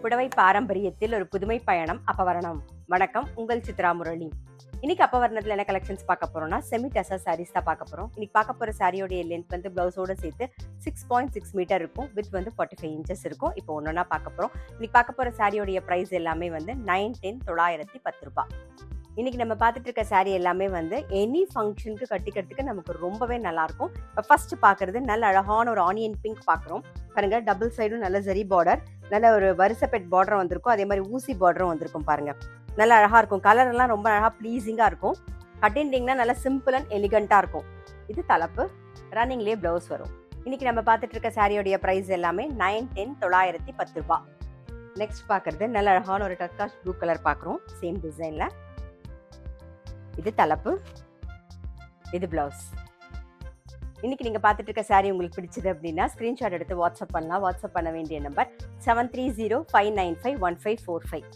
புடவை பாரம்பரியத்தில் ஒரு புதுமை பயணம் அப்பவரணம். வணக்கம், உங்கள் சித்ரா முரளி. இன்னைக்கு அப்பவரணத்துல என்ன கலெக்ஷன்ஸ் பார்க்க போறோம்னா செமி டசா சாரீஸ் தான் பார்க்க போறோம். இன்னைக்கு பார்க்க போற சாரியோடைய லென்த் வந்து பிளவுஸோட சேர்த்து 6.6 மீட்டர் இருக்கும். வித் வந்து 45 இன்ச்சஸ் இருக்கும். இப்போ ஒன்னொன்னா பார்க்க போறோம். இன்னைக்கு பார்க்க போற சாரியோடைய பிரைஸ் எல்லாமே வந்து 910 ரூபாய். இன்னைக்கு நம்ம பார்த்துட்டு இருக்க சாரீ எல்லாமே வந்து எனி ஃபங்க்ஷனுக்கு கட்டிக்கிறதுக்கு நமக்கு ரொம்பவே நல்லா இருக்கும். இப்போ ஃபர்ஸ்ட் பார்க்கறது நல்ல அழகான ஒரு ஆனியன் பிங்க் பார்க்குறோம். பாருங்க, டபுள் சைடும் நல்ல ஜரி பார்டர், நல்ல ஒரு வரிசைப்பெட் பார்டரும் வந்திருக்கும். அதே மாதிரி ஊசி பார்டரும் வந்திருக்கும். பாருங்க, நல்லா அழகா இருக்கும். கலர் எல்லாம் ரொம்ப அழகா ப்ளீஸிங்கா இருக்கும். கட்டிண்டிங்னா நல்லா சிம்பிள் அண்ட் எலிகண்டா இருக்கும். இது தலைப்பு, ரன்னிங்லேயே பிளவுஸ் வரும். இன்னைக்கு நம்ம பார்த்துட்டு இருக்க சாரியோடைய பிரைஸ் எல்லாமே 910 ரூபாய். நெக்ஸ்ட் பார்க்கறது நல்ல அழகான ஒரு டர்காஷ் ப்ளூ கலர் பார்க்குறோம். சேம் டிசைன்ல. இது தலைப்பு, இது பிளவுஸ். இன்னைக்கு நீங்க பார்த்துட்டு இருக்க சாரி உங்களுக்கு பிடிச்சது அப்படின்னா ஸ்கிரீன்ஷாட் எடுத்து வாட்ஸ்அப் பண்ணலாம். வாட்ஸ்அப் பண்ண வேண்டிய நம்பர் 7305951545.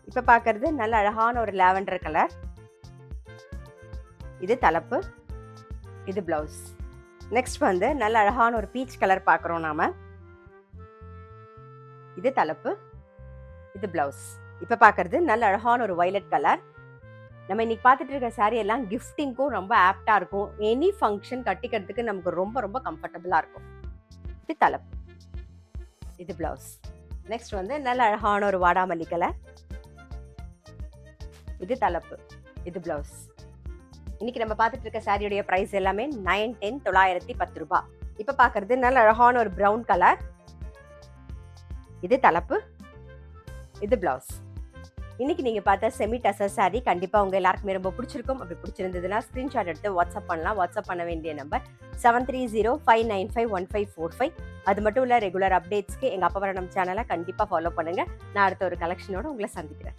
இப்ப பார்க்கறது நல்ல அழகான ஒரு லாவெண்டர் கலர். இது தலைப்பு, இது பிளவுஸ். நெக்ஸ்ட் வந்து நல்ல அழகான ஒரு பீச் கலர் பார்க்குறோம் நாம. இது தலைப்பு, இது பிளவுஸ். இப்ப பார்க்கறது நல்ல அழகான ஒரு வயலட் கலர். நம்ம இன்னைக்கு பார்த்துட்டு இருக்க சாரி எல்லாம் கிஃப்டிங்க்கும் ரொம்ப ஆப்டா இருக்கும். எனி ஃபங்க்ஷன் கட்டிக்கிறதுக்கு நமக்கு ரொம்ப ரொம்ப கம்ஃபர்டபுளா இருக்கும். இது தலைப்பு, இது பிளவுஸ். நெக்ஸ்ட் வந்து நல்ல அழகான ஒரு வாடாமல்லி கலர். இது தலைப்பு, இது பிளவுஸ். இன்னைக்கு நம்ம பார்த்துட்டு இருக்க சாரியுடைய பிரைஸ் எல்லாமே 910 ரூபாய். இப்ப பார்க்கறது நல்ல அழகான ஒரு பிரவுன் கலர். இது தலைப்பு, இது பிளவுஸ். இன்னைக்கு நீங்க பார்த்த செமி டசர் சாரி கண்டிப்பா உங்க எல்லாருக்குமே ரொம்ப பிடிச்சிருக்கும். அப்படி பிடிச்சிருந்ததுன்னா ஸ்கிரீன்ஷாட் எடுத்து வாட்ஸ்அப் பண்ணலாம். வாட்ஸ்அப் பண்ண வேண்டிய நம்பர் 7305951545. அது மட்டும் இல்ல, ரெகுலர் அப்டேட்ஸ்க்கு எங்க அப்பவரணம் சேனலை கண்டிப்பா ஃபாலோ பண்ணுங்க. நான் அடுத்த ஒரு கலெக்ஷனோட உங்களை சந்திக்கிறேன்.